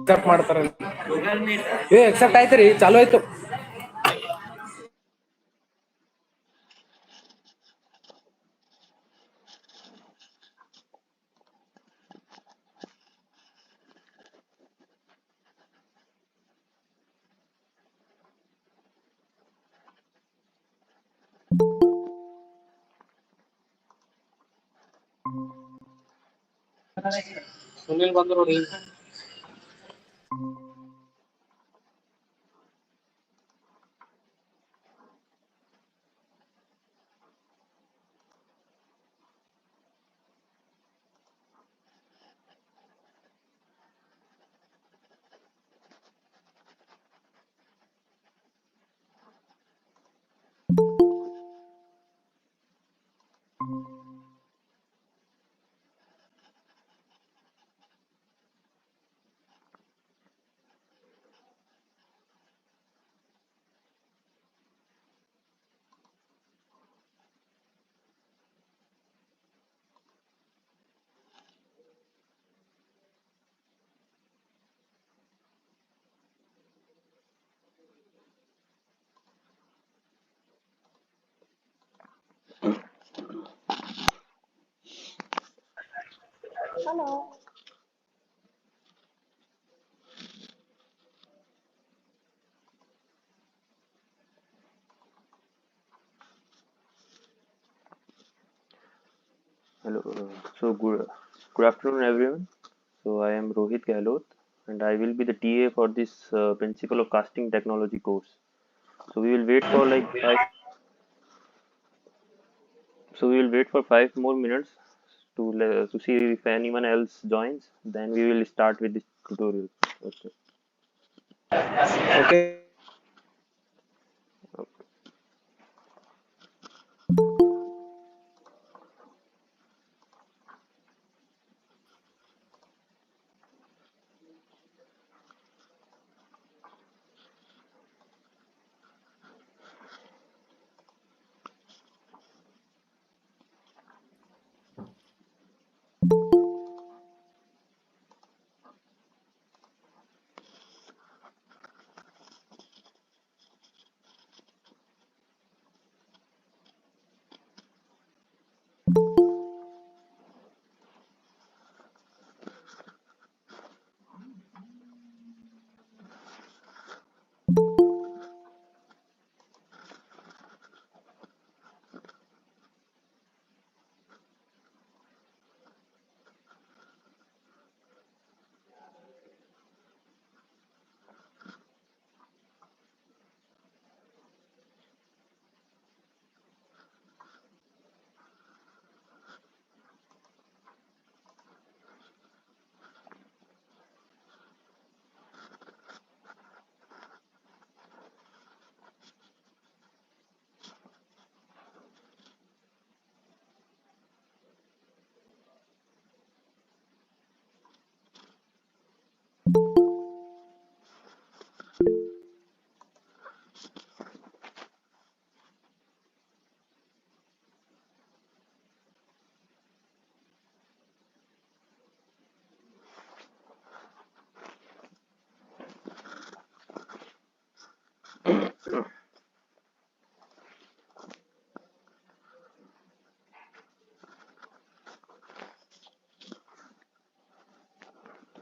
accept ಮಾಡ್ತಾರೆ accept ಆಯ್ತು ರೀ ಚಾಲು ಆಯ್ತು. ಸುನಿಲ್ ಬಂದ್ರು ನೋಡಿ. Hello. Hello. Good afternoon, everyone. So I am Rohit Gehlot, and I will be the TA for this Principle of Casting Technology course. So we will wait for like five. So we will wait for 5 more minutes to see if anyone else joins. Then we will start with this tutorial. Okay. Okay.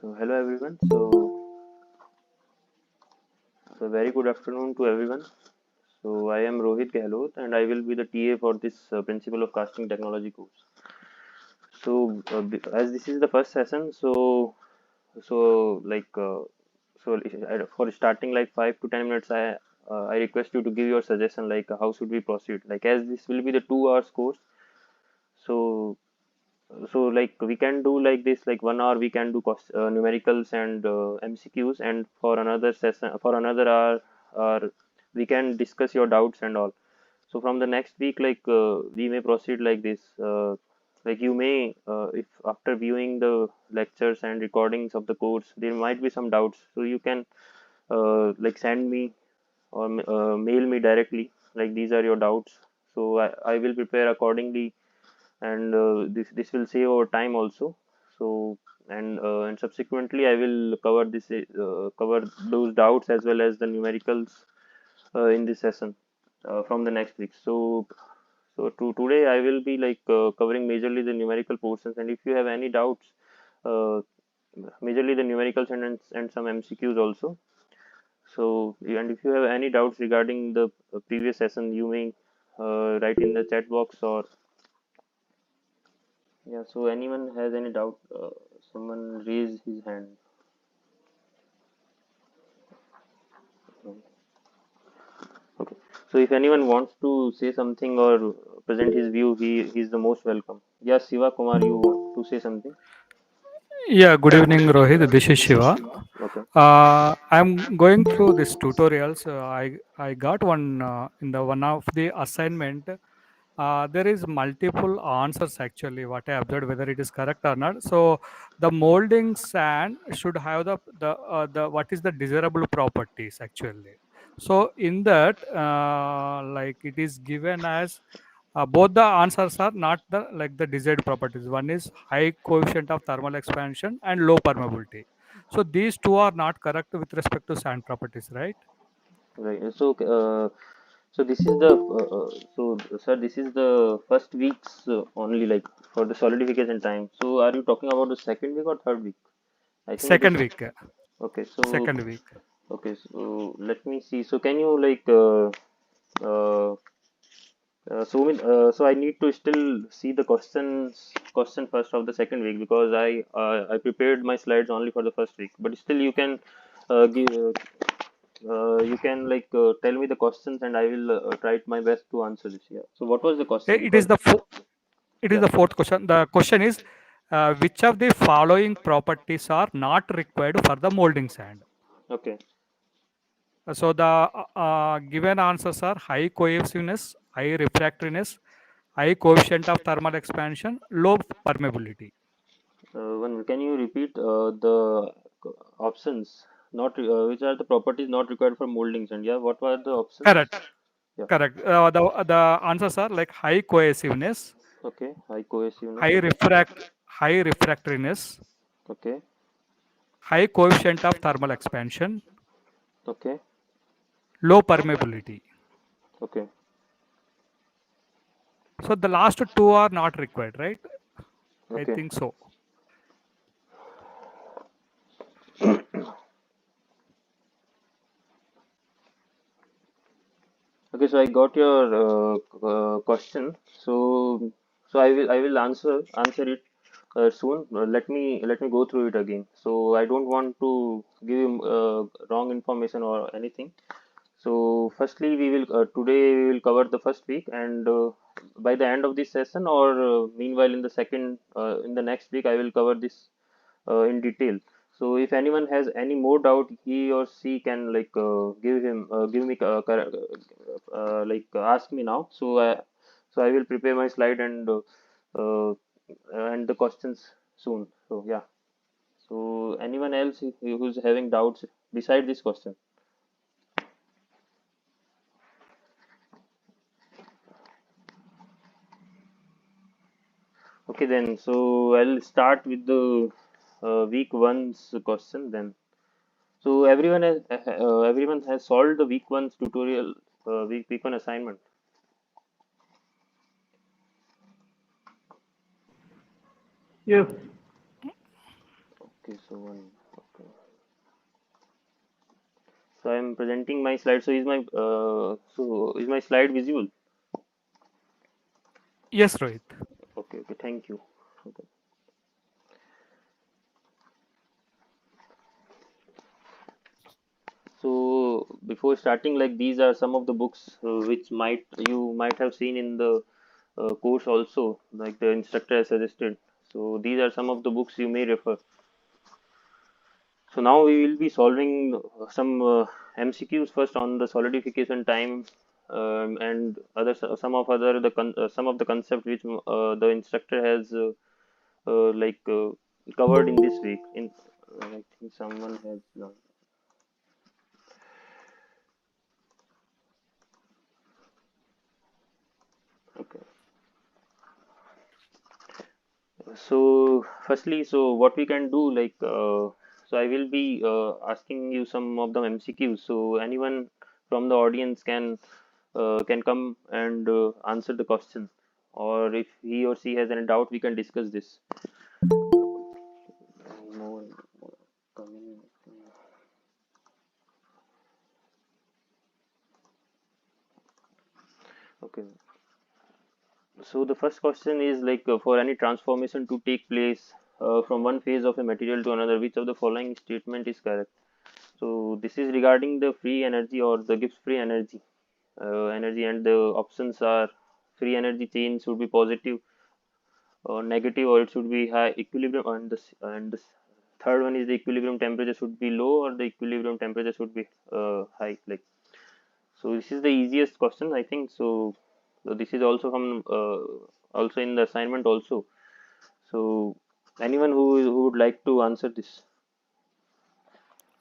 So hello everyone. So very good afternoon to everyone. So I am Rohit Gehlot, and I will be the TA for this Principle of Casting Technology course. So as this is the first session, so like for starting like 5 to 10 minutes, I request you to give your suggestion like how should we proceed. Like as this will be the 2 hours course, so like we can do like this, like 1 hour we can do numericals and MCQs, and for another session, for another hour, we can discuss your doubts and all. So from the next week, like we may proceed like this. Like you may, if after viewing the lectures and recordings of the course, there might be some doubts. So you can like send me or mail me directly. Like these are your doubts. So I will prepare accordingly, and this will save our time also. So and subsequently I will cover those doubts as well as the numericals in this session from the next week. Today I will be covering majorly the numerical portions, and if you have any doubts, uh, majorly the numericals and some MCQs also. So, and if you have any doubts regarding the previous session, you may write in the chat box, or yeah. So, anyone has any doubt? Someone raise his hand. Okay. So, if anyone wants to say something or present his view, he is the most welcome. Yes, Siva Kumar, you want to say something? Yeah, good evening, Rohit. This is Shiva. Okay. I'm going through this tutorials. I got one in the one of the assignment. There is multiple answers actually. What I observed, whether it is correct or not. So the molding sand should have the what is the desirable properties actually. So in that, like it is given as both the answers are not the like the desired properties. One is high coefficient of thermal expansion and low permeability. So these two are not correct with respect to sand properties, right? Right. So this is the sir, this is the first week's only, like, for the solidification time. So are you talking about the second week or third week? I think it is Second week. okay. Second week. Okay, so let me see. So can you uh, so I need to still see the question first of the second week, because I prepared my slides only for the first week. But still, you can give you can tell me the questions, and I will try my best to answer this. Yeah. So what was the question? It is Because the it is yeah. the fourth question. The question is, which of the following properties are not required for the molding sand? Okay. So the given answers are high cohesiveness, high refractoriness, high coefficient of thermal expansion, low permeability. Can you repeat the options? Not which are the properties not required for moldings? And yeah, what were the options? Correct. Yeah. Correct. The answers are like high cohesiveness, Okay. High cohesiveness. high Okay. high refractoriness, Okay. high coefficient of thermal expansion, Okay. low permeability. Okay. So the last two are not required, right? I Okay. think so. Okay. So I got your question. So I will answer it soon. Let me go through it again. So I don't want to give you wrong information or anything. So firstly, today we will cover the first week, and by the end of this session, or meanwhile in the next week, I will cover this in detail. So if anyone has any more doubt, he or she can give me ask me now. So I will prepare my slide uh, and the questions soon. So yeah. So anyone else who's having doubts beside this question? Okay, then. So I'll start with the week one's question then. So everyone has solved the week one's tutorial, week one assignment. Yes, Okay, okay. So I'm presenting my slide. So is my slide visible? Yes, Rohit. Okay, okay. Thank you. Okay. So before starting, like, these are some of the books which you might have seen in the course also, like the instructor has suggested. So these are some of the books you may refer. So now we will be solving some MCQs first on the solidification time, and some of the concept which the instructor has covered in this week. I think someone has done. Okay. So firstly, so what we can do, like, so I will be asking you some of the MCQs. So anyone from the audience can come and answer the question, or if he or she has any doubt, we can discuss this. More coming. Okay. So the first question is like, for any transformation to take place from one phase of a material to another, which of the following statement is correct? So this is regarding the free energy or the Gibbs free energy, and the options are: free energy change should be positive or negative, or it should be high equilibrium, and the third one is the equilibrium temperature should be low, or the equilibrium temperature should be high. Like, so this is the easiest question, I think. So this is also from also in the assignment also. So anyone who would like to answer this?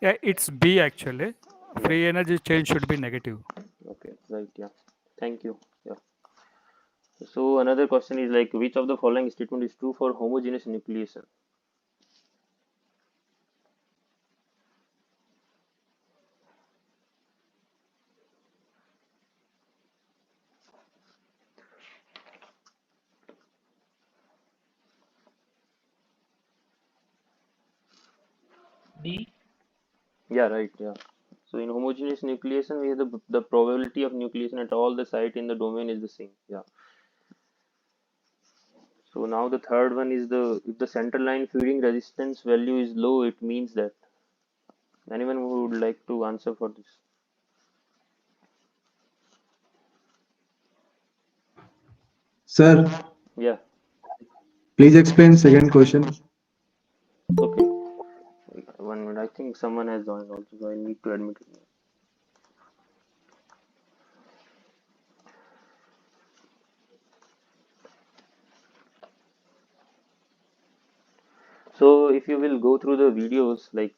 Yeah, it's B actually. Yeah. Free energy change should be negative. Okay. Right. Yeah. Thank you. Yeah. So another question is like, which of the following statement is true for homogeneous nucleation? D. Yeah. Right. Yeah. So in homogeneous nucleation, we have the probability of nucleation at all the site in the domain is the same. Yeah. So now the third one is the, if the center line feeding resistance value is low, it means that. Anyone who would like to answer for this? Sir, Yeah. please explain second question. Okay. 1 minute. I think someone has joined also, so I need to admit it. So if you will go through the videos, like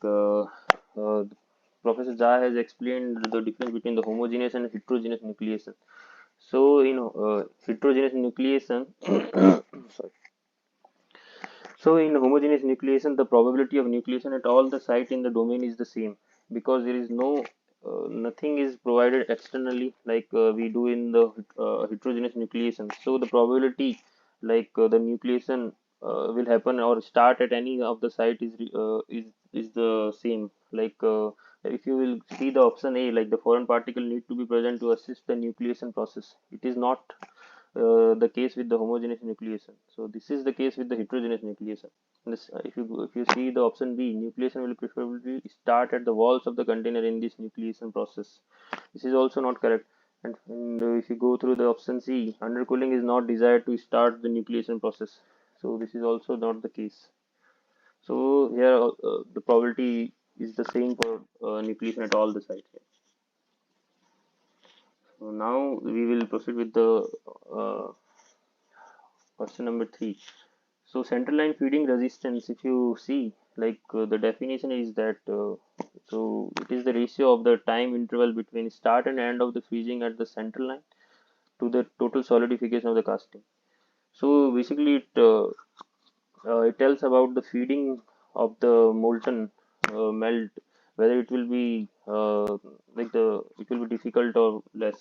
Professor Jha has explained the difference between the homogeneous and heterogeneous nucleation. So heterogeneous nucleation. Sorry. So in homogeneous nucleation, the probability of nucleation at all the site in the domain is the same, because there is nothing is provided externally like we do in the heterogeneous nucleation. So the probability, like the nucleation will happen or start at any of the site is the same. Like if you will see the option A, like the foreign particle need to be present to assist the nucleation process. It is not the case with the homogeneous nucleation. So this is the case with the heterogeneous nucleation. This, if you see the option B, nucleation will preferably start at the walls of the container in this nucleation process. This is also not correct. And if you go through the option C, undercooling is not desired to start the nucleation process. So this is also not the case. So here the probability is the same for nucleation at all the sites. So now we will proceed with the question number 3. So central line feeding resistance, if you see, like the definition is that so it is the ratio of the time interval between start and end of the freezing at the central line to the total solidification of the casting. So basically it tells about the feeding of the molten melt, whether it will be it will be difficult or less.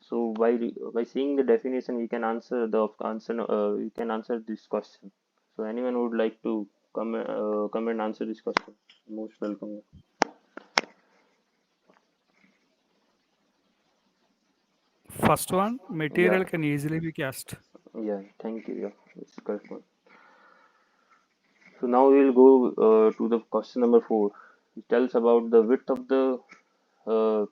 So by seeing the definition, we can answer the answer. We can answer this question. So anyone who would like to come and answer this question, most welcome. First one, material can easily be cast. Yeah. Thank you. Yeah, it's the correct one. So now we will go to the question number 4. It tells about the uh,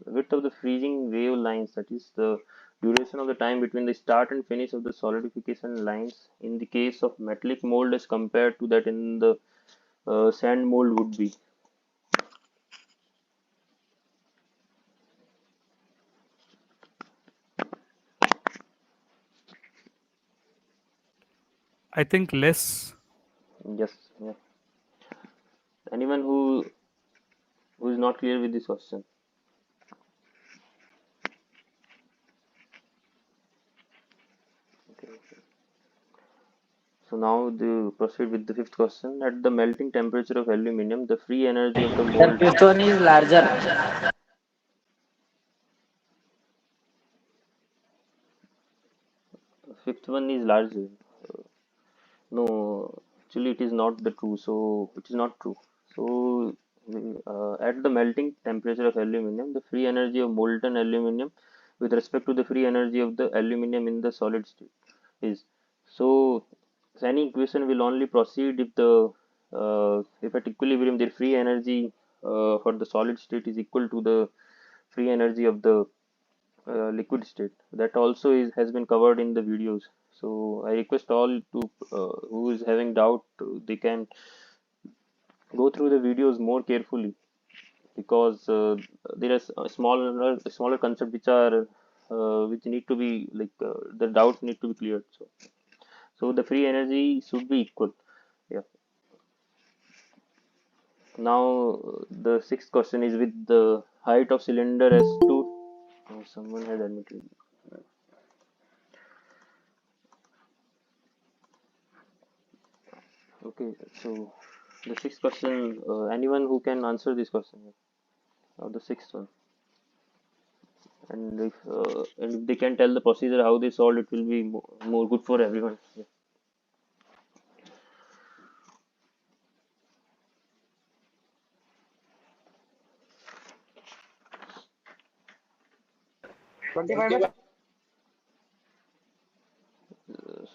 width of the freezing wave lines, that is the duration of the time between the start and finish of the solidification lines in the case of metallic mold as compared to that in the sand mold would be. I think less. Yes. Yeah. Anyone who is not clear with this question? Okay. So now the proceed with the fifth question. At the melting temperature of aluminium, the free energy of the Sir, mold. fifth one is larger. Fifth one is larger. No, actually it is not the true. So it is not true. So at the melting temperature of aluminium, the free energy of molten aluminium with respect to the free energy of the aluminium in the solid state is. So any equation will only proceed if the if at equilibrium the free energy for the solid state is equal to the free energy of the liquid state. That also has been covered in the videos. So I request all to who is having doubt, they can go through the videos more carefully, because there are smaller concepts which are which need to be like the doubts need to be cleared. So the free energy should be equal. Yeah. Now the sixth question is, with the height of cylinder S2. Oh, someone had admitted. Okay, so the sixth question, anyone who can answer this question, or the sixth one, and if they can tell the procedure how they solved, it will be more good for everyone. Yeah.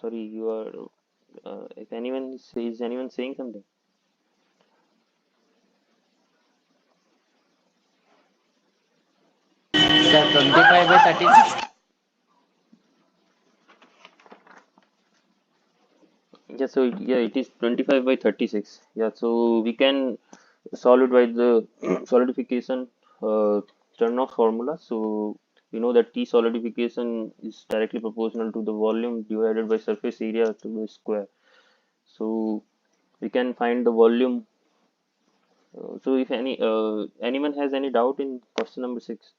Sorry, you are. If anyone is anyone saying something? Sir, 25/36. Yeah, so it is 25/36. Yeah, so we can solve it by the solidification Chernoff formula. So we know that T solidification is directly proportional to the volume divided by surface area to the square. So we can find the volume. So if anyone has any doubt in question number 6.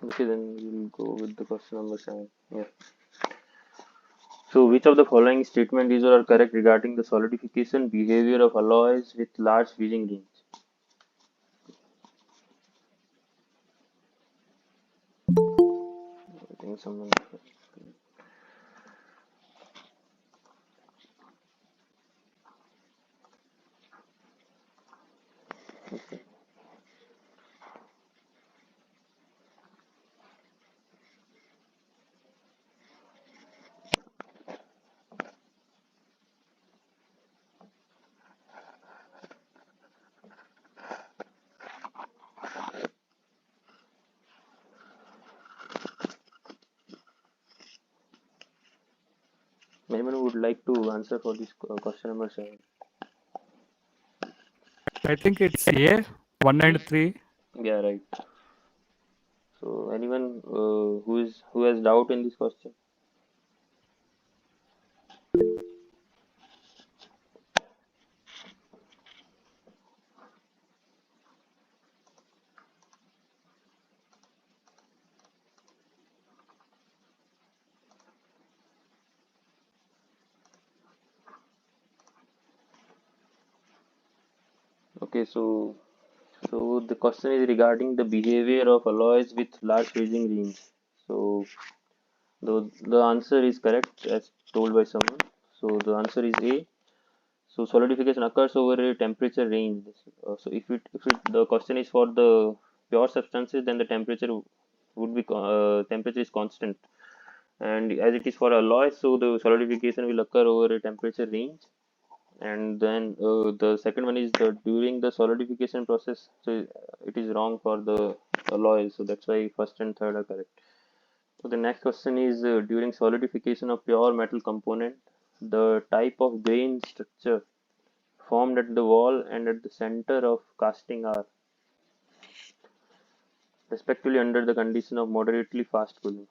Okay, then we'll go with the question number 7. Yeah. So which of the following statements are correct regarding the solidification behavior of alloys with large freezing range? I think someone. Okay. Anyone would like to answer for this question number 7? I think it's A, 1 and 3. Yeah, right. So anyone who has doubt in this question? Okay, so the question is regarding the behavior of alloys with large freezing range. So the answer is correct as told by someone. So the answer is A. So solidification occurs over a temperature range. So if the question is for the pure substances, then the temperature would be temperature is constant, and as it is for alloys, so the solidification will occur over a temperature range. And then the second one is during the solidification process. So it is wrong for the alloys. So that's why first and third are correct. So the next question is, during solidification of pure metal component, the type of grain structure formed at the wall and at the center of casting are respectively under the condition of moderately fast cooling.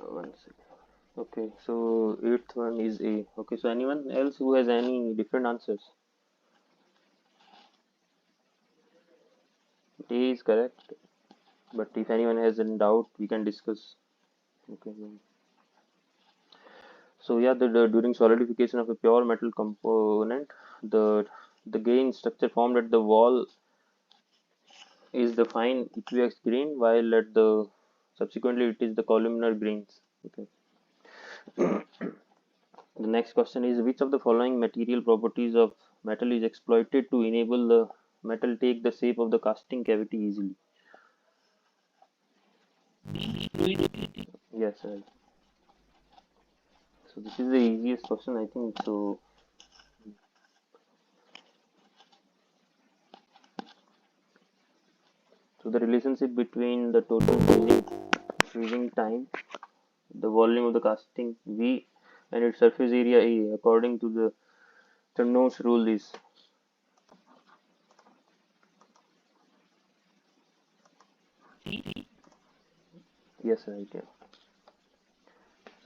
One second. Okay, so eighth one is A. Okay, so anyone else who has any different answers? A is correct, but if anyone has any doubt, we can discuss. Okay. So yeah, during solidification of a pure metal component, the the grain structure formed at the wall is the fine equiax grain, while at the subsequently it is the columnar grains. Okay. The next question is, which of the following material properties of metal is exploited to enable the metal take the shape of the casting cavity easily? Yes, right. So this is the easiest question, I think. So the relationship between the total freezing time, the volume of the casting V, and its surface area A, according to the Carnot's rule, is yes, right. Yeah.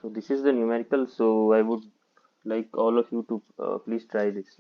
So this is the numerical. So I would like all of you to please try this.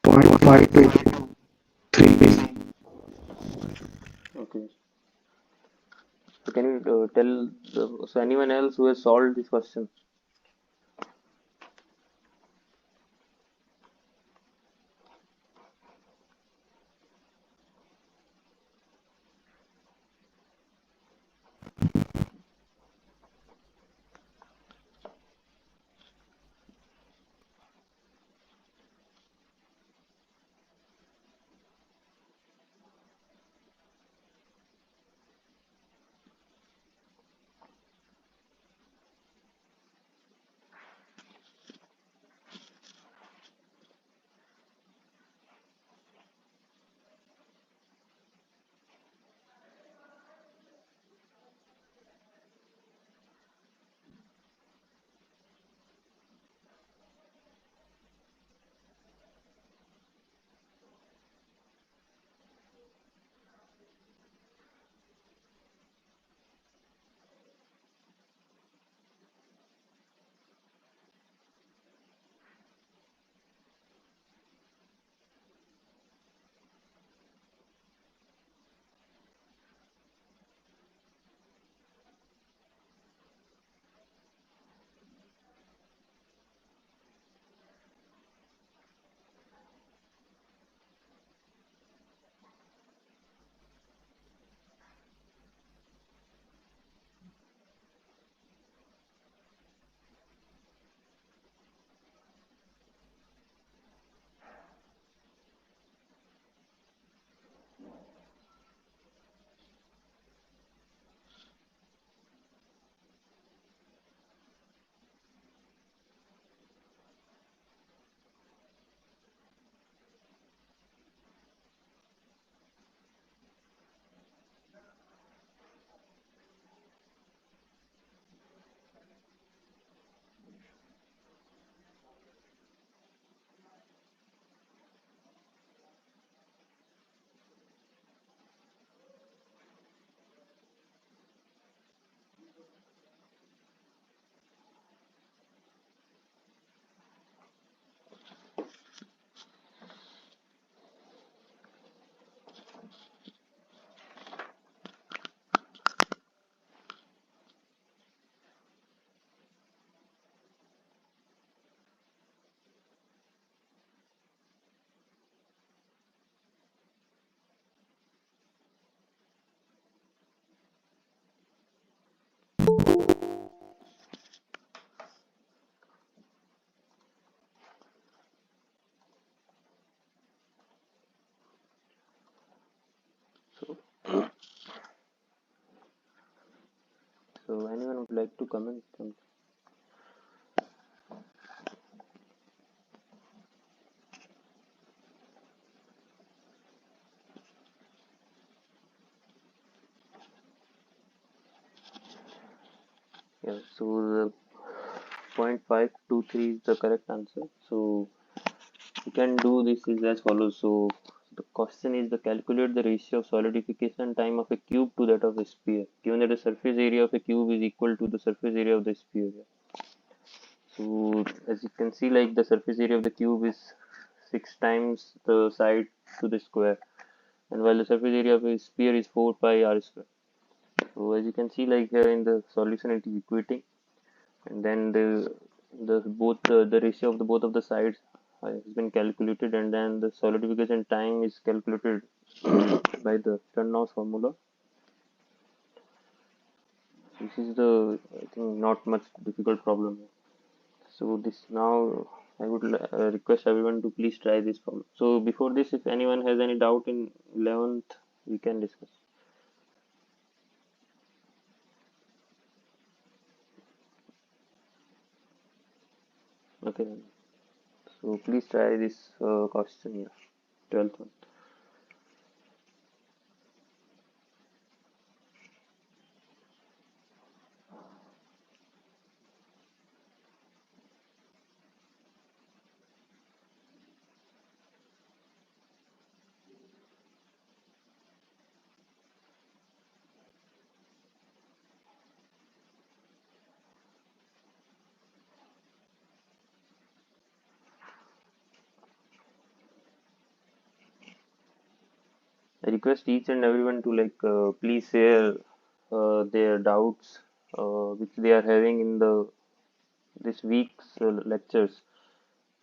0.523. Okay. So can you tell so anyone else who has solved this question? So, so anyone would like to comment? Yeah, so the 0.523 is the correct answer. So you can do this is as follows. So the question is the calculate the ratio of solidification time of a cube to that of a sphere, given that the surface area of a cube is equal to the surface area of the sphere. So as you can see, like the surface area of the cube is 6 times the side to the square, and while the surface area of a sphere is 4 pi r square. So as you can see, like here in the solution, it is equating, and then the ratio of the both of the sides has been calculated, and then the solidification time is calculated by the Chernow formula. This is the, I think, not much difficult problem. So this now I would request everyone to please try this problem. So before this, if anyone has any doubt in 11th, we can discuss. Okay, so please try this question here, 12th one. I request each and everyone to please share their doubts which they are having in the this week's lectures,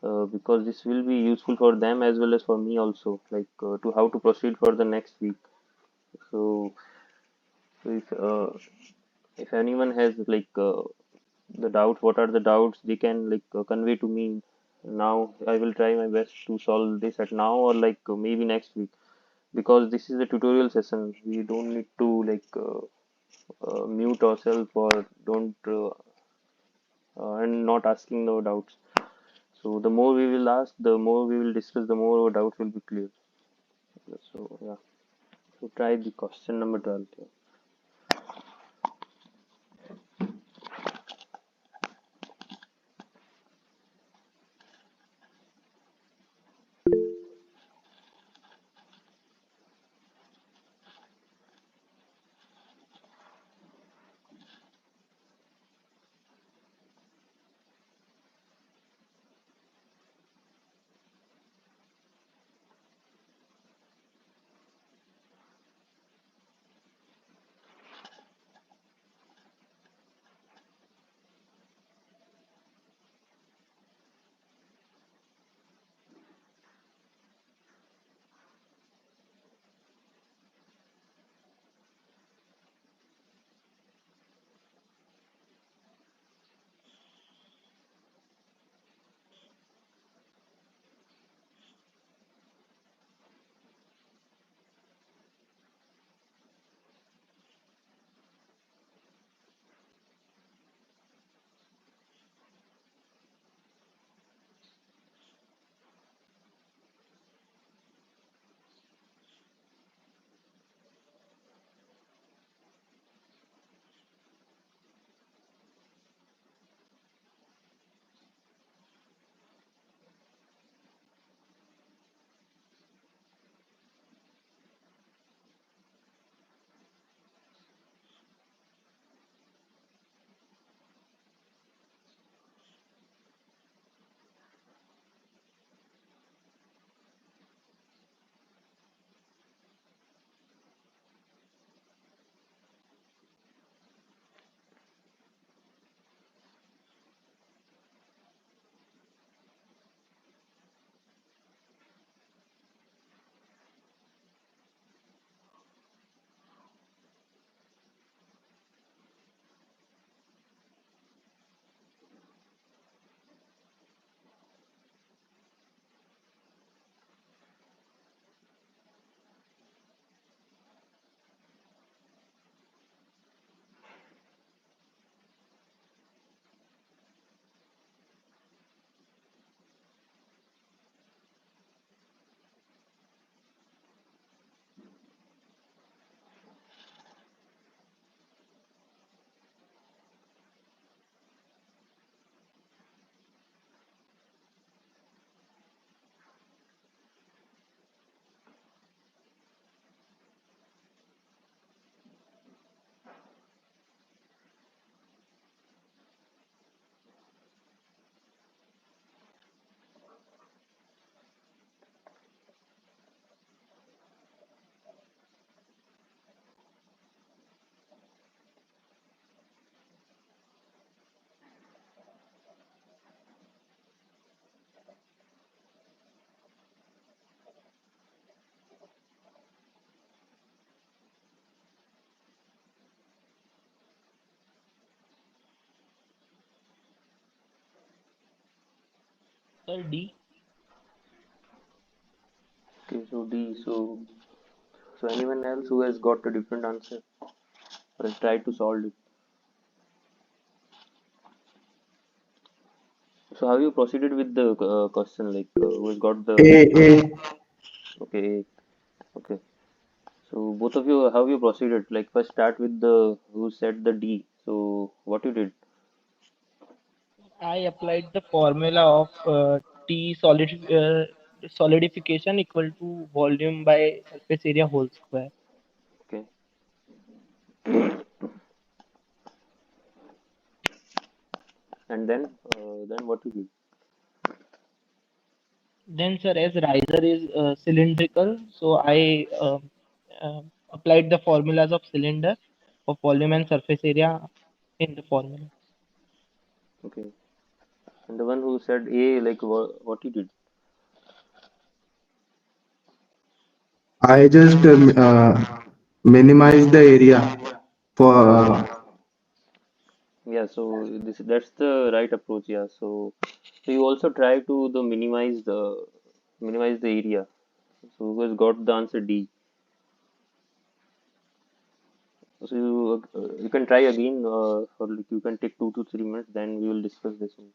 because this will be useful for them as well as for me also, to how to proceed for the next week. So, if anyone has the doubts, what are the doubts they can convey to me now. I will try my best to solve this at now or maybe next week, because this is a tutorial session. We don't need to mute ourselves or don't and not asking no doubts. So the more we will ask, the more we will discuss, the more our doubts will be clear. So yeah, so try the question number 12 here. Sir, D. Okay, so D. So anyone else who has got a different answer or has tried to solve it? So how you proceeded with the question? Like who has got the A. okay? Okay. So both of you, how you proceeded? Like first start with the who said the D. So what you did? I applied the formula of solidification equal to volume by surface area whole square. Okay. And then what you did? Then, sir, as riser is cylindrical, so I applied the formulas of cylinder of volume and surface area in the formula. Okay. And the one who said A, like what you did? I just minimize the area for Yeah. So that's the right approach. Yeah. So you also try to minimize the area. So who has got the answer D? So you can try again, or like you can take 2 to 3 minutes. Then we will discuss this one.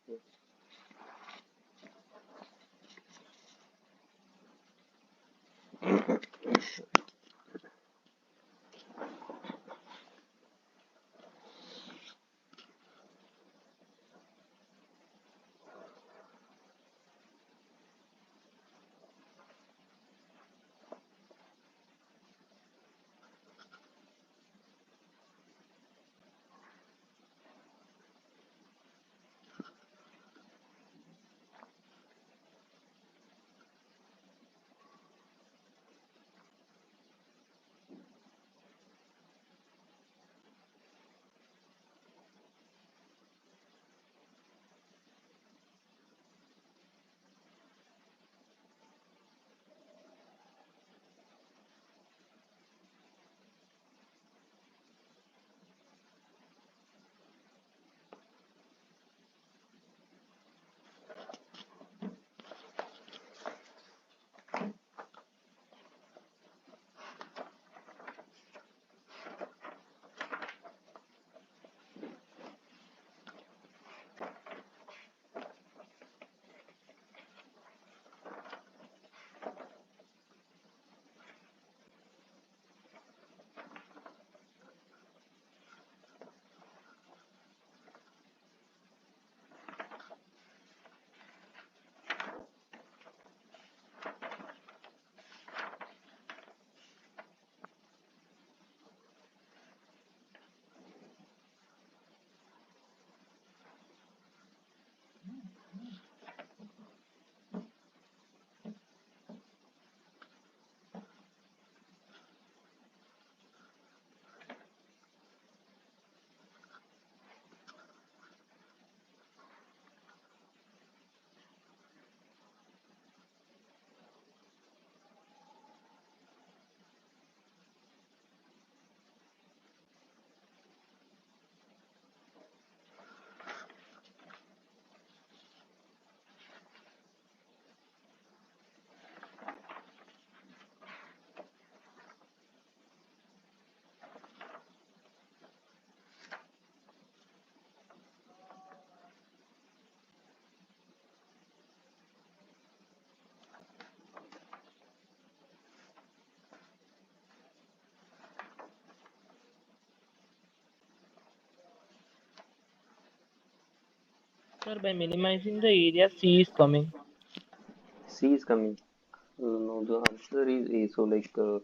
Sir, by minimizing the area, C is coming. C is coming. No, the answer is A. So like, uh,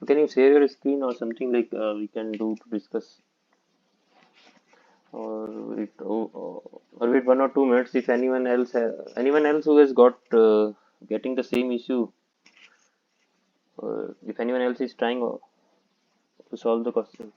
can you share your screen or something like we can do to discuss? Or wait 1 or 2 minutes. If anyone else who has got getting the same issue, if anyone else is trying to solve the question.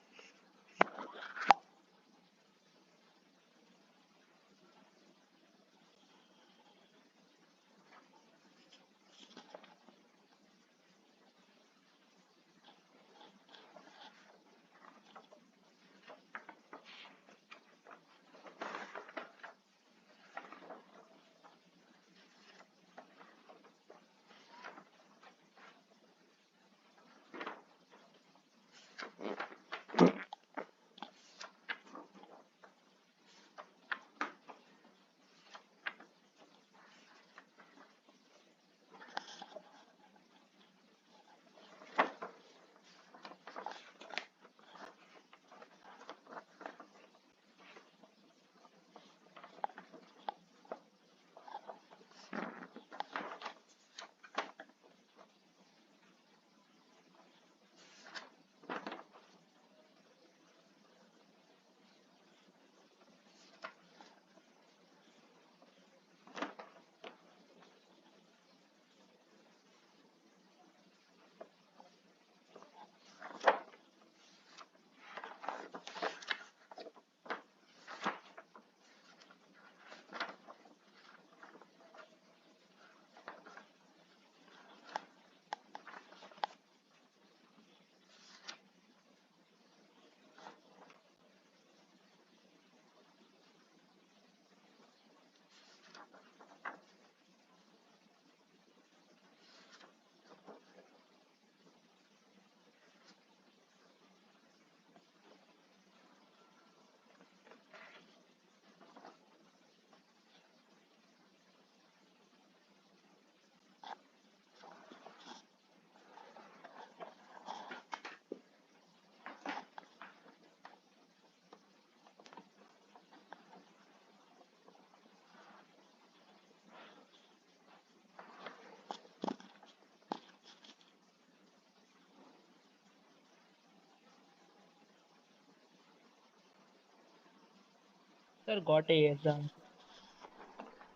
Sir, got a yes answer.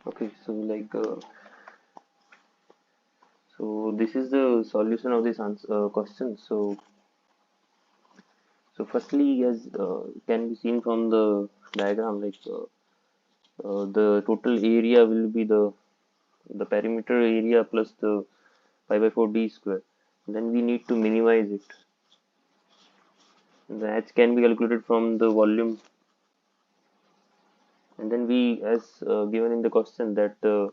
Okay, so so this is the solution of this question. So firstly, as can be seen from the diagram, the total area will be the perimeter area plus the pi by 4 d square. Then we need to minimize it. The h can be calculated from the volume, and then we, as given in the question, that the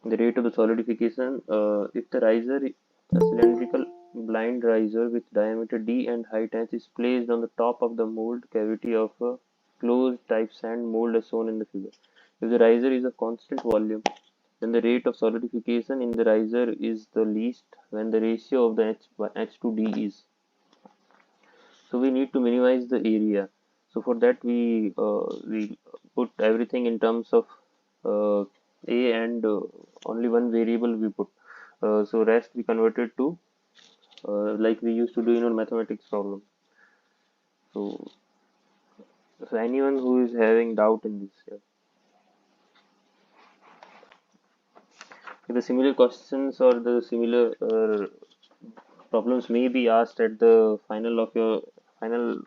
rate of the solidification, if the riser, a cylindrical blind riser with diameter d and height h, is placed on the top of the mold cavity of a closed type sand mold as shown in the figure. If the riser is of constant volume, then the rate of solidification in the riser is the least when the ratio of the h to d is. So we need to minimize the area. So for that we put everything in terms of uh, a, and only one variable we put. So rest we converted to like we used to do in our mathematics problem. So, so anyone who is having doubt in this, yeah. The similar questions or the similar problems may be asked at the final of your final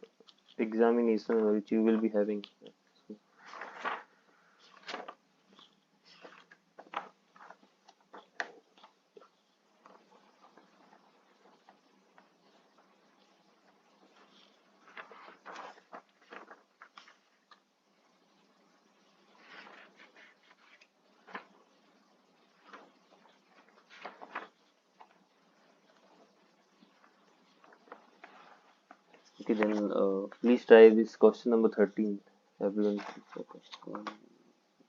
examination which you will be having. Okay, then please try this question number 13. Everyone, please focus. I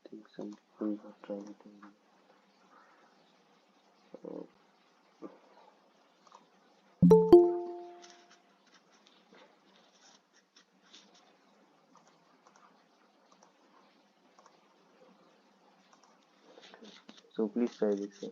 think some people have tried it. Uh, so please try this. Yeah.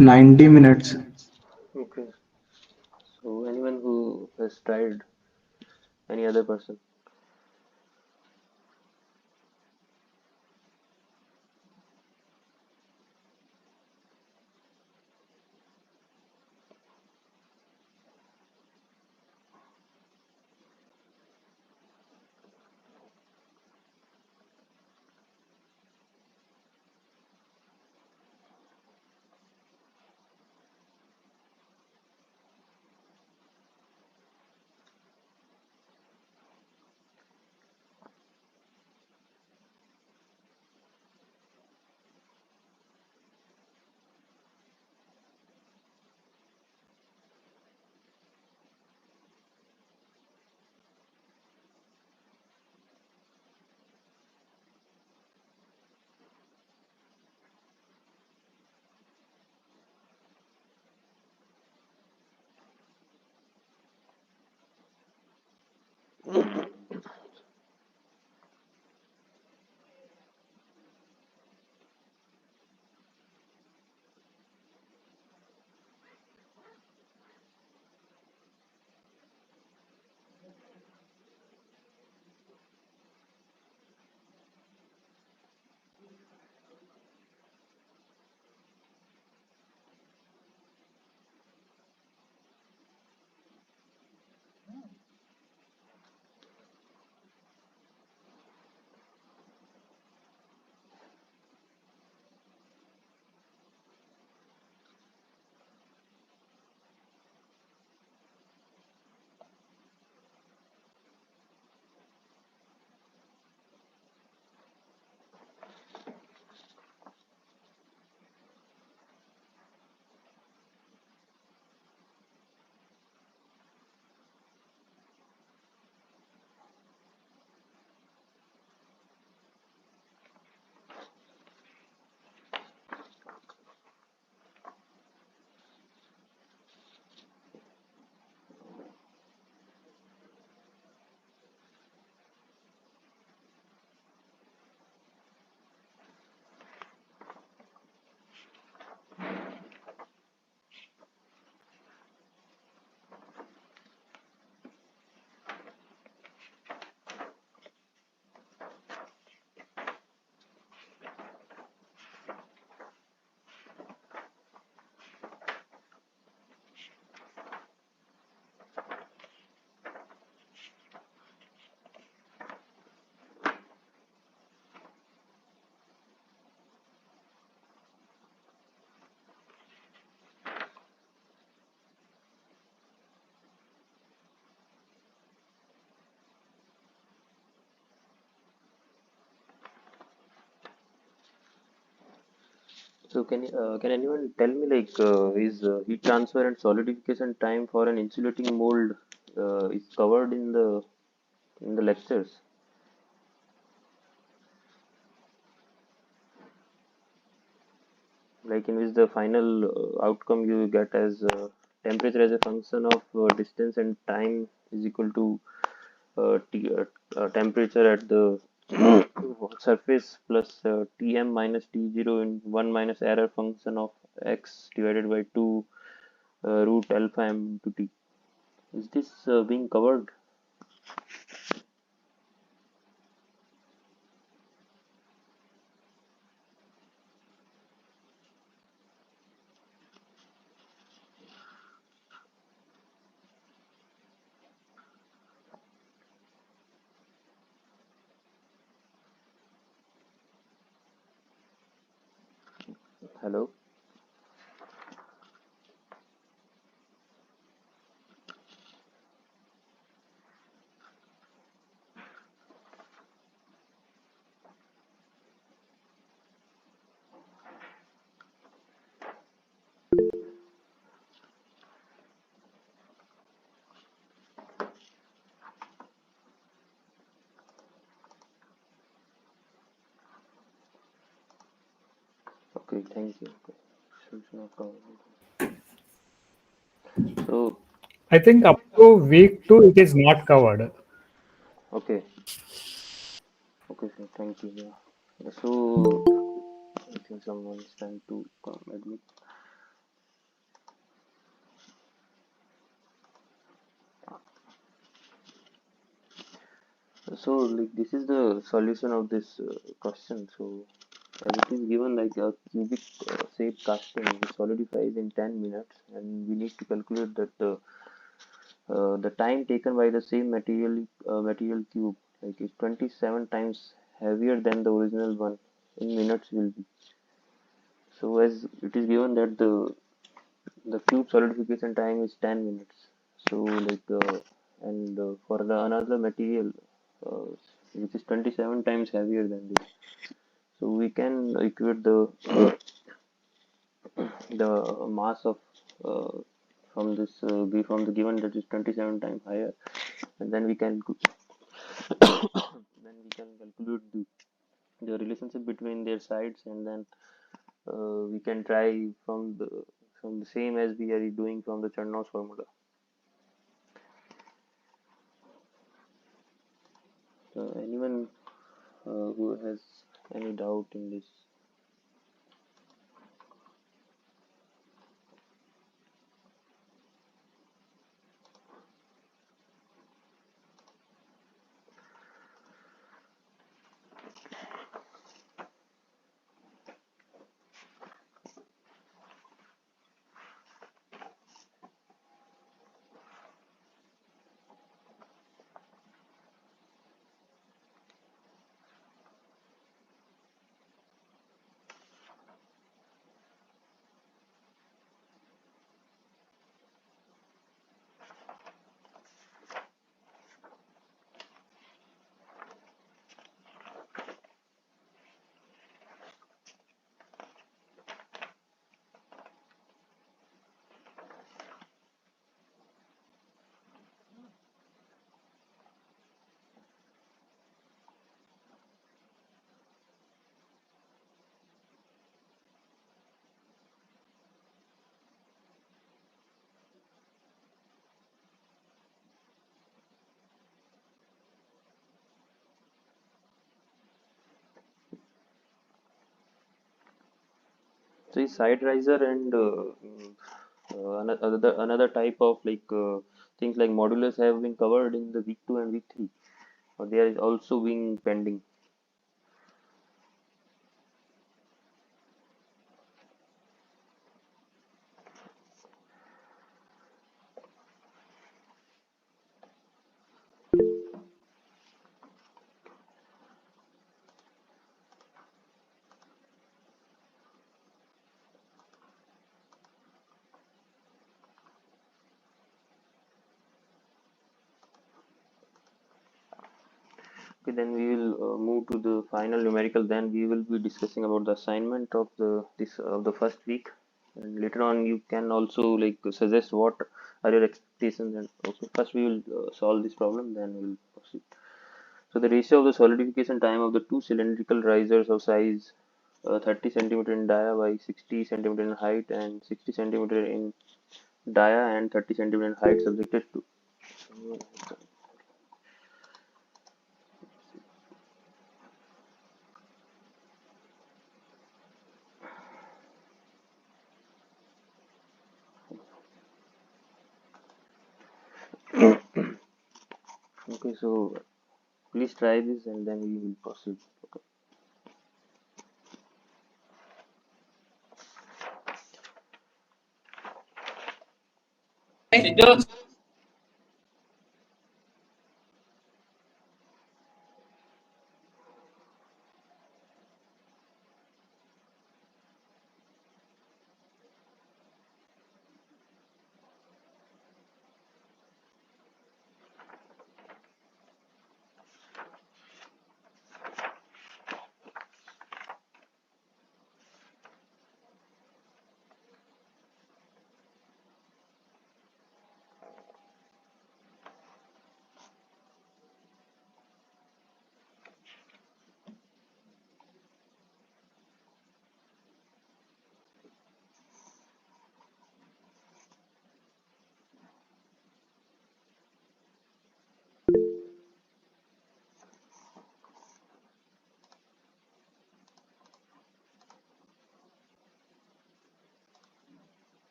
90 minutes. Okay. So anyone who has tried, any other person? So can anyone tell me like is heat transfer and solidification time for an insulating mold is covered in the lectures? Like in which the final outcome you get as temperature as a function of distance and time is equal to temperature at the surface plus Tm minus T0 in 1 minus error function of x divided by 2 root alpha m to T. Is this being covered? Hello? Okay, thank you. Okay. So it's not covered. So, I think up to week 2 it is not covered. okay. Okay, sir. Thank you. Yeah. So, I think someone is trying to come admit. So like this is the solution of this question. So as it is given like a cubic shape casting solidifies in 10 minutes, and we need to calculate that the time taken by the same material cube like is 27 times heavier than the original one in minutes will be. So as it is given that the cube solidification time is 10 minutes. So like and for the another material uh, which is 27 times heavier than this, so we can equate the mass of uh, from this from the given that is 27 times higher, and then we can then we can calculate the relationship between their sides, and then we can try from the same as we are doing from the Chernov's formula. So anyone who has any doubt in this? So is side riser and another type of like things like modulus have been covered in the week 2 and week 3, or there is also being pending. Okay, then we will move to the final numerical. Then we will be discussing about the assignment of the first week, and later on you can also like suggest what are your expectations. And okay, first we will solve this problem, then we will proceed. So the ratio of the solidification time of the two cylindrical risers of size 30 centimeter in dia by 60 centimeter in height and 60 centimeter in dia and 30 centimeter in height subjected to. Okay, so please try this and then we will proceed.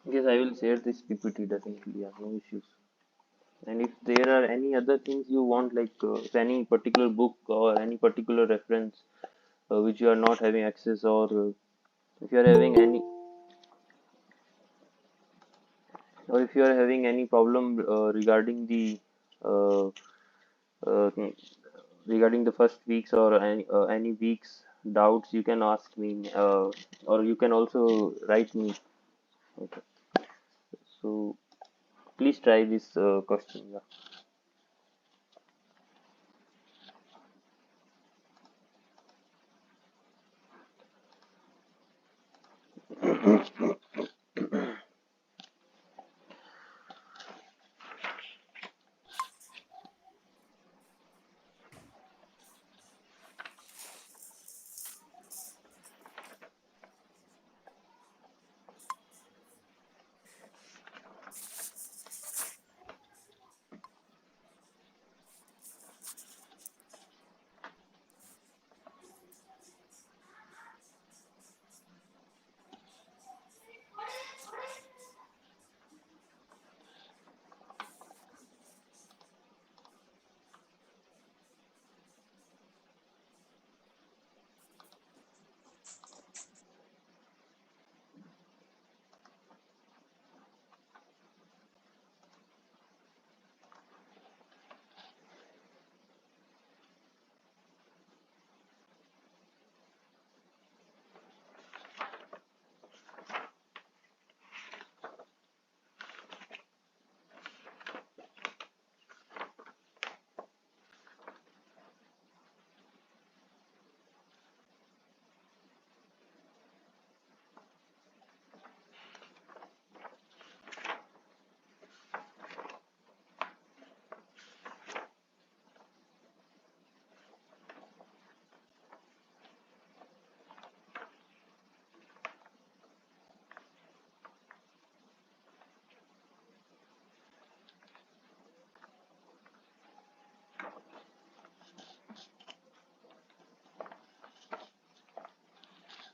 Yes, I will share this PPT definitely. Yeah, no issues. And if there are any other things you want, like if any particular book or any particular reference which you are not having access, or if you are having any, or if you are having any problem uh, uh, regarding the first weeks or any weeks doubts, you can ask me, or you can also write me. Okay. So please try this question. Yeah.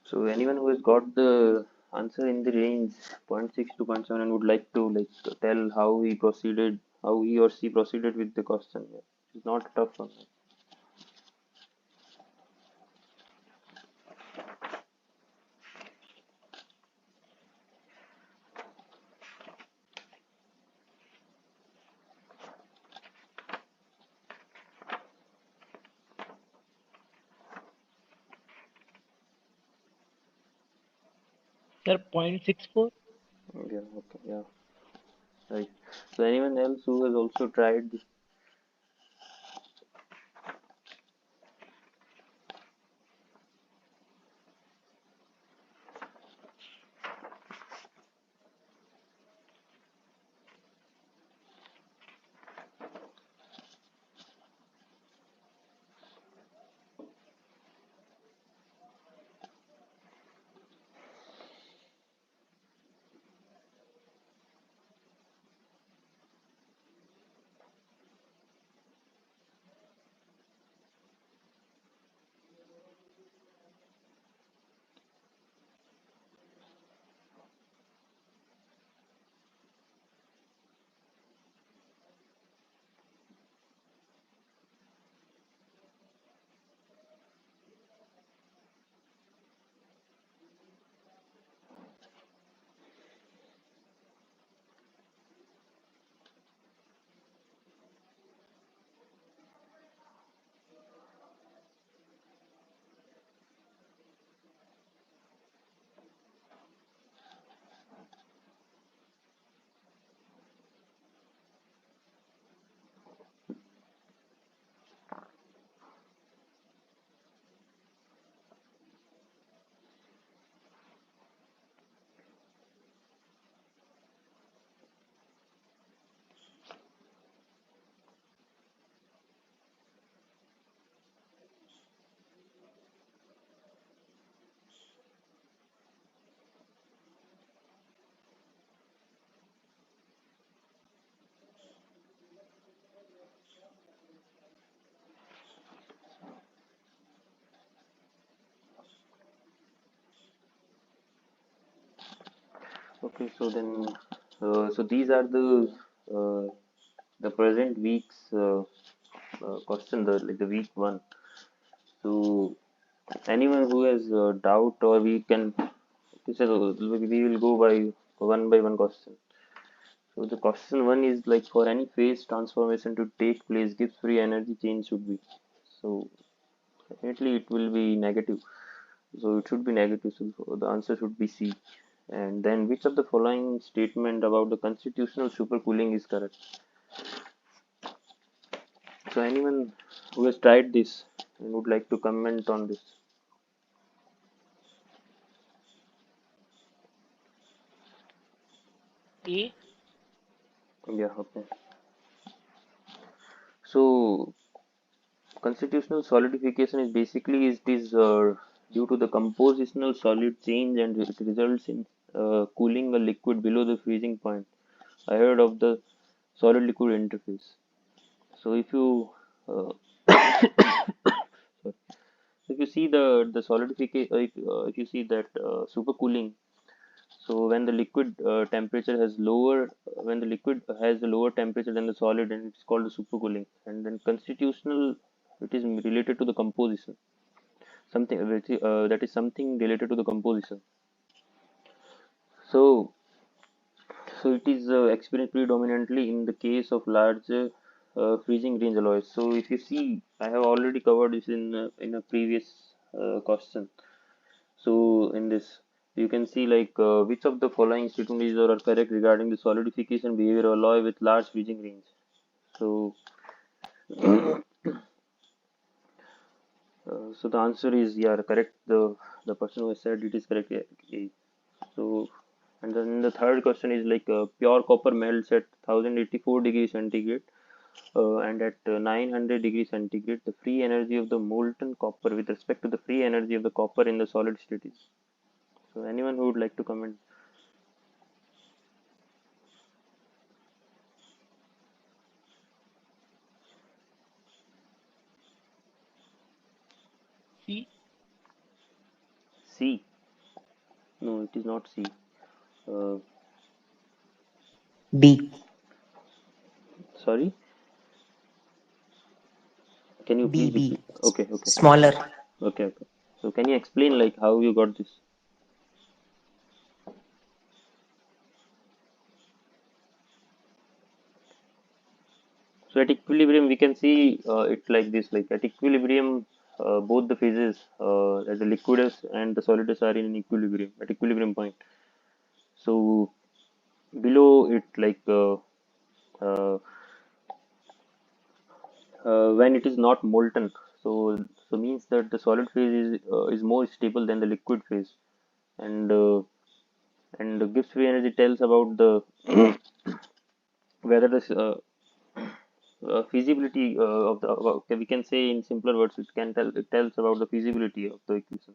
So anyone who has got the answer in the range point 0.6 to point 0.7 and would like to tell how he proceeded, how he or she proceeded with the question. Yeah. It's not a tough one. Sir, 0.64. Yeah. Okay. Yeah. Right. So anyone else who has also tried this? Okay. So then, so these are the uh, the present week's question, the week one. So anyone who has doubt, or we will go by one question. So the question one is like, for any phase transformation to take place, Gibbs free energy change should be. So definitely it will be negative. So it should be negative. So the answer should be C. And then, which of the following statement about the constitutional supercooling is correct? So anyone who has tried this and would like to comment on this? A. Yeah, okay. So constitutional solidification is basically due to the compositional solid change, and it results in cooling a liquid below the freezing point ahead of the solid liquid interface. So uh, sorry. If you see the solidification, if you see that supercooling, so when the liquid temperature has lower, when the liquid has a lower temperature than the solid, and it's called the supercooling. And then constitutional, it is related to the composition, something that is something related to the composition. So it is experienced predominantly in the case of large freezing range alloys. So if you see, I have already covered this in a previous question. So in this, you can see like, which of the following statements are correct regarding the solidification behavior of alloy with large freezing range. So so the answer is, yeah, correct. The person who has said it is correct. Yeah. So, and then the third question is like, pure copper melts at 1084 degrees centigrade and at 900 degrees centigrade. The free energy of the molten copper with respect to the free energy of the copper in the solid state is. So anyone who would like to comment? C. C. No, it is not C. B. Sorry. Can you please B. repeat? Okay. Smaller. Okay. So can you explain like how you got this? So at equilibrium, we can see it like this. Like at equilibrium, both the phases, the liquidus and the solidus, are in equilibrium at equilibrium point. So below it, like uh, when it is not molten, so means that the solid phase is more stable than the liquid phase, and the Gibbs free energy tells about the whether this feasibility of the, okay, we can say in simpler words, it tells about the feasibility of the equation,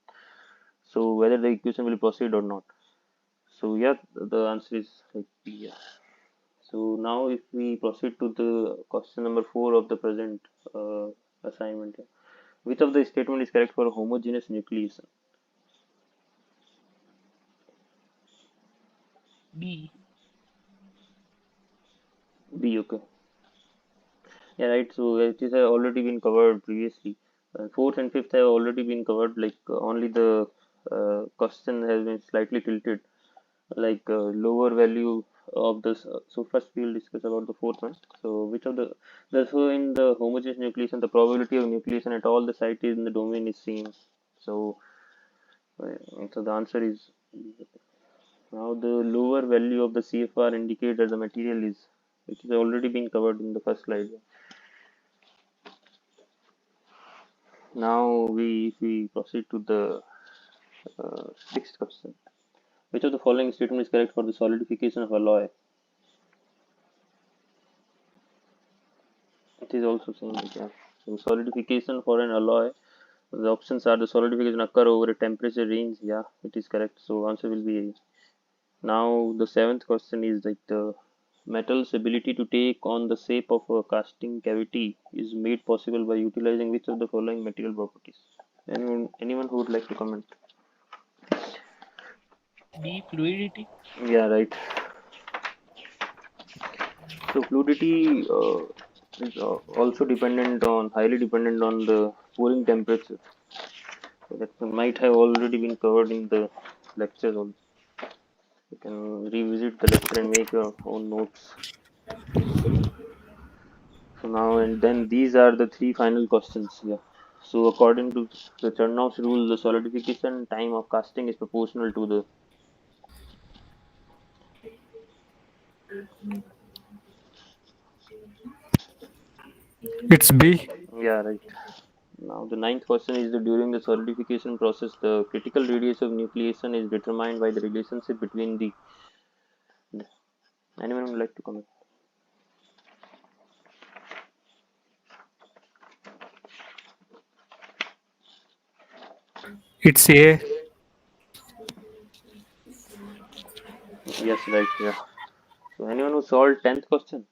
so whether the equation will proceed or not. So yeah, the answer is like B. Yeah. So now if we proceed to the question number 4 of the present assignment, yeah. Which of the statement is correct for homogeneous nucleation? B. B. Okay. Yeah, right. So it is already been covered previously. Fourth and fifth have already been covered. Like only the question has been slightly tilted. Like lower value of this. So first we will discuss about the fourth one. So which of so in the homogeneous nucleation, the probability of nucleation at all the sites in the domain is same. So so the answer is, now the lower value of the CFR indicates that the material is, which has already been covered in the first slide. Now if we proceed to the sixth question. Which of the following statement is correct for the solidification of alloy? It is also same. Yeah. So solidification for an alloy, the options are: the solidification occur over a temperature range. Yeah, it is correct. So answer will be A. Now the seventh question is like, the metal's ability to take on the shape of a casting cavity is made possible by utilizing which of the following material properties? Anyone who would like to comment? B. Fluidity. Yeah, right. So fluidity is also highly dependent on the pouring temperature. So that might have already been covered in the lectures also. You can revisit the lecture and make your own notes. So now and then these are the three final questions here. So according to the Chernov's rule, the solidification time of casting is proportional to the It's B. yeah, right. Now the ninth question is that during the solidification process, the critical radius of nucleation is determined by the relationship between the. Anyone would like to comment? It's A. Yes, right. Yeah. So anyone who solved 10th question?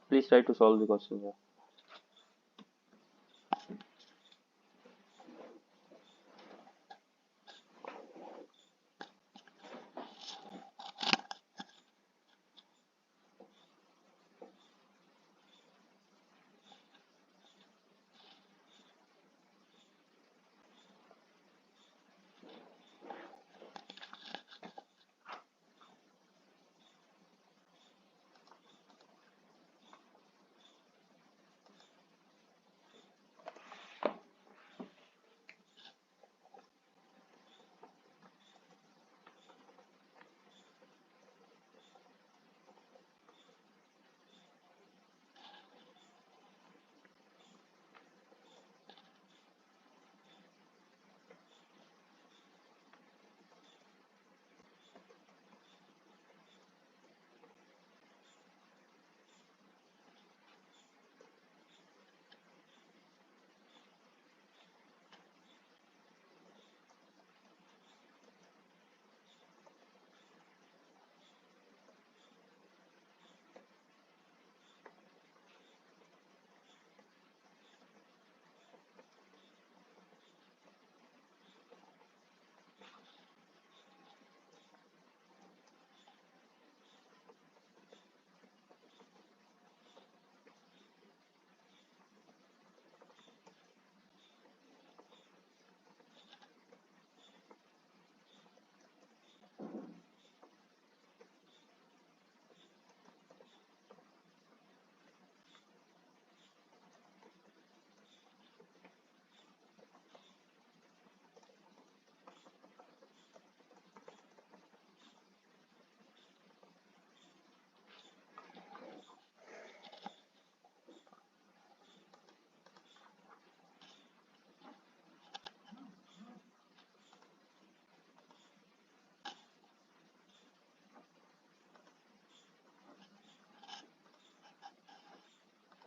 Please try to solve the question. Yeah.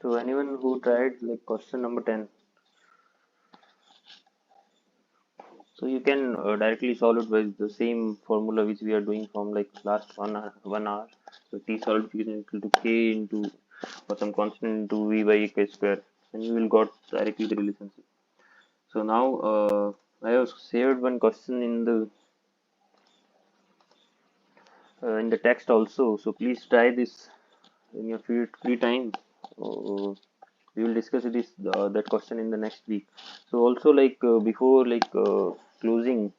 So anyone who tried like question number 10. So you can directly solve it with the same formula which we are doing from like last 1 hour. So T solidification equal to K into or some constant into V by K square, and you will got directly the relationship. So now I have saved one question in the text also. So please try this in your free time. We will discuss that question in the next week. So also like before closing,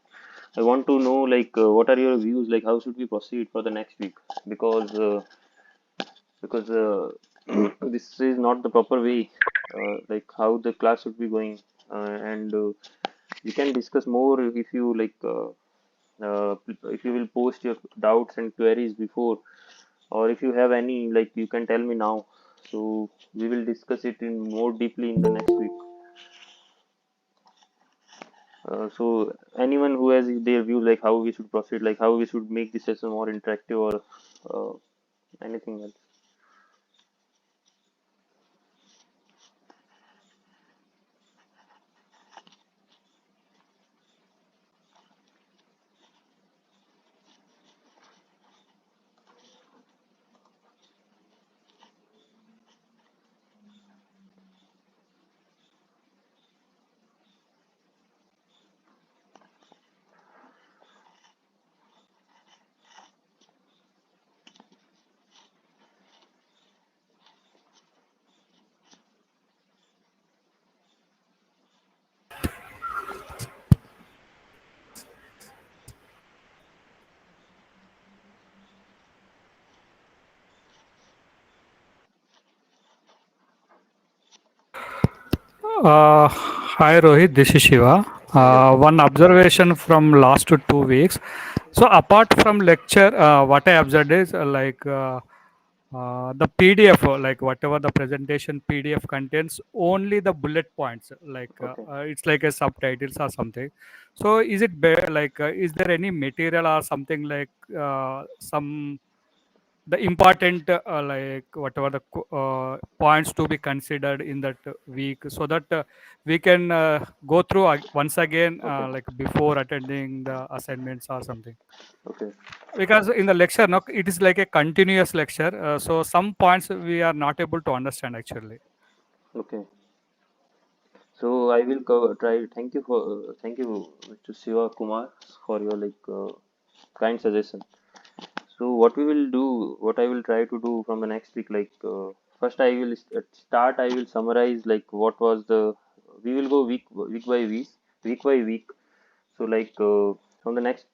I want to know like what are your views, like how should we proceed for the next week, because this is not the proper way like how the class should be going, and we can discuss more if you if you will post your doubts and queries before, or if you have any like you can tell me now, so we will discuss it in more deeply in the next week. So anyone who has their view like how we should proceed, like how we should make this session more interactive, or uh, anything else. Hi Rohit, this is Shiva. One observation from last 2 weeks. So apart from lecture, what I observed is the PDF, like whatever the presentation PDF contains, only the bullet points. Okay. It's like a subtitles or something. So is it is there any material or something like some the important whatever the points to be considered in that week, so that we can go through once again Okay. like before attending the assignments or something, Okay. because in the lecture no, it is like a continuous lecture, so some points we are not able to understand actually. Okay. So I will cover, try. Thank you, Mr. Shiva Kumar, for your kind suggestion. So what we will do, what I will try to do from the next week, first I will start. I will summarize like what was the. We will go week by week by week. So from the next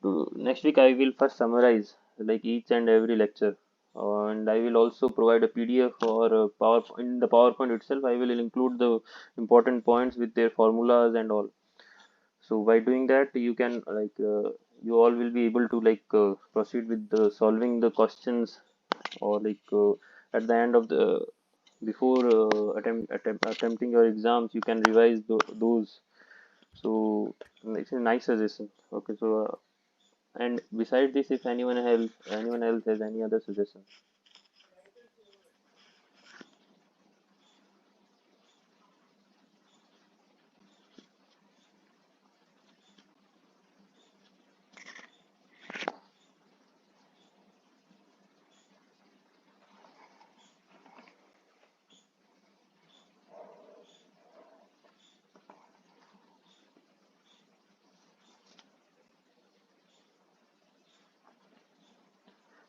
week, I will first summarize like each and every lecture, and I will also provide a PDF or a power in the PowerPoint itself. I will include the important points with their formulas and all. So by doing that, you can you all will be able to proceed with the solving the questions, or at the end of the before attempting your exams, you can revise those. So it's a nice suggestion. Okay, so and beside this, if anyone else has any other suggestion.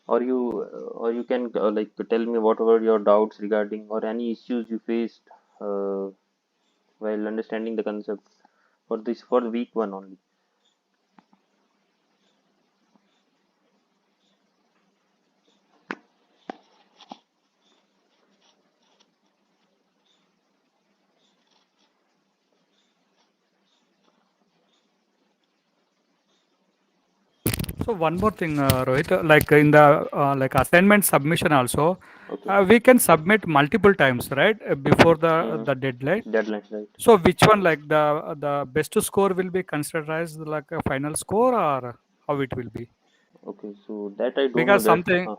Or you can tell me whatever your doubts regarding or any issues you faced uh, while understanding the concept for the week one only. So one more thing, Rohit, like in the like assignment submission also, Okay. we can submit multiple times, right, before Mm-hmm. the deadline. Deadlines, right? So which one, like the best score will be considered as like a final score, or how it will be? Okay, so that I don't know Because that. something,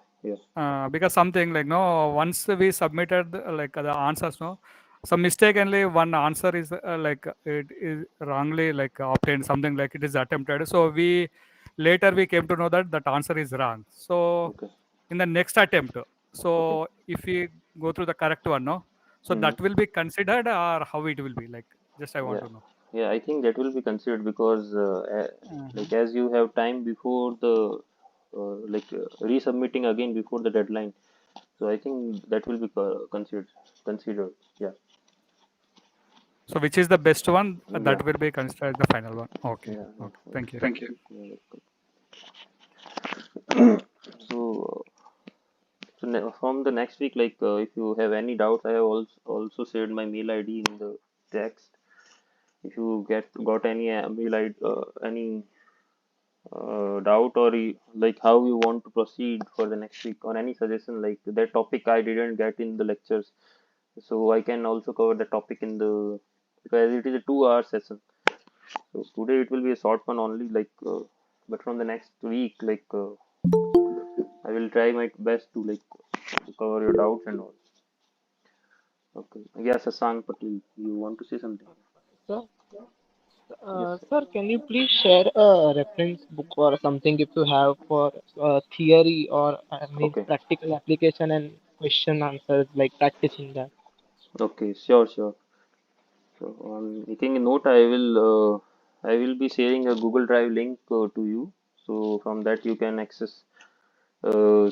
Yeah. like no, once we submitted like the answers, no, some mistakenly one answer is it is wrongly like obtained, something like it is attempted. So we later we came to know that that answer is wrong. So Okay. in the next attempt, Okay. so if we go through the correct one, no, so Mm-hmm. that will be considered, or how it will be, like just I want Yeah. to know. Yeah, I think that will be considered because Mhm. as you have time before the resubmitting again before the deadline. So I think that will be considered. Yeah. So which is the best one, Yeah. that will be considered the final one. Okay, Yeah. Yeah. okay, thank you. Yeah. So, from the next week, if you have any doubts, I have also shared my mail ID in the text. If you got any mail ID, any doubt, or like how you want to proceed for the next week, or any suggestion like that topic I didn't get in the lectures, so I can also cover the topic in the, because it is a 2 hour session. So today it will be a short one only, but from the next week, I will try my best to to cover your doubts and all. Okay. Yes, Sasank Patel, you want to say something? Sir, Yes. sir, can you please share a reference book or something if you have for theory or I mean Okay. practical application and question answers like practicing that? Okay. Sure. Sure. So making a note, I will be sharing a Google Drive link to you. So from that you can uh,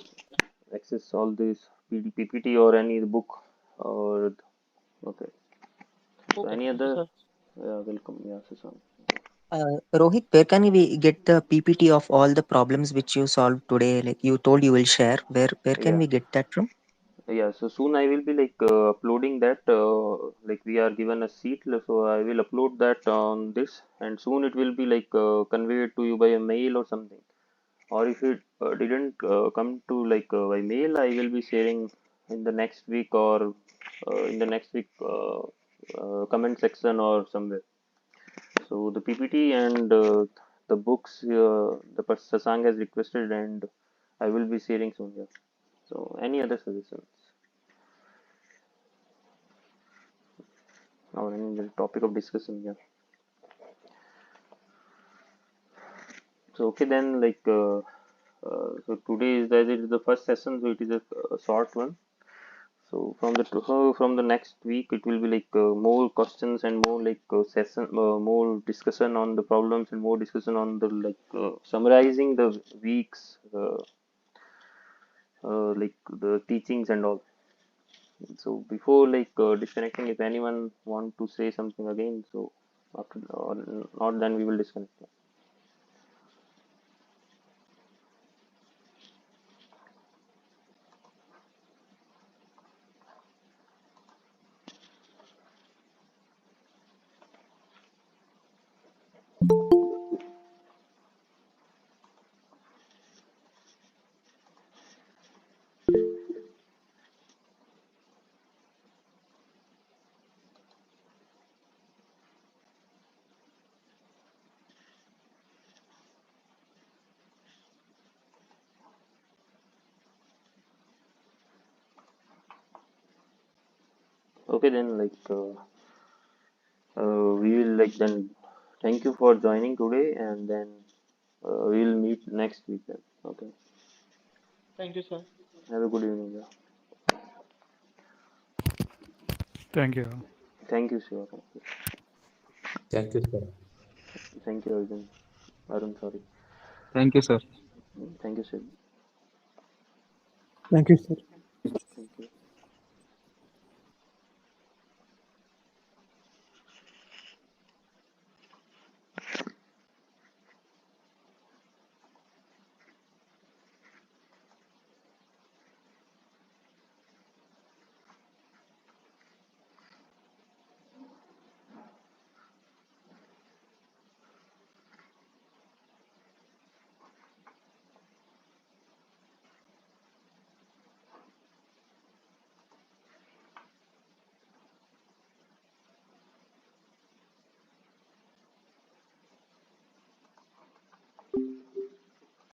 access all this PPT or any book or okay. So Okay, any thank you, other? sir. Yeah, welcome. Yeah, Sasank. Rohit, where can we get the PPT of all the problems which you solved today? Like you told you will share. Where can Yeah. we get that from? Yeah, so soon I will be uploading that. Like we are given a sheet, so I will upload that on this, and soon it will be conveyed to you by a mail or something. Or if it didn't come to by mail, I will be sharing in the next week or in the next week comment section or somewhere. So the PPT and the books Sasang has requested, and I will be sharing soon. Yeah. So any other suggestions or any topic of discussion? Yeah. So okay then so today is as it is the first session, so it is a short one. So from the next week, it will be more questions and more more discussion on the problems and more discussion on the summarizing the weeks, the teachings and all. So before disconnecting, if anyone want to say something again, so after or not, then we will disconnect. Okay then we will then thank you for joining today, and then we will meet next week then. Okay. Thank you, sir. Have a good evening. Yeah. Thank you. Thank you, Shiva. Thank you, sir. Thank you, Arjun. Arun, sorry. Thank you, sir. Thank you, Shiv. Thank you, sir. Thank you.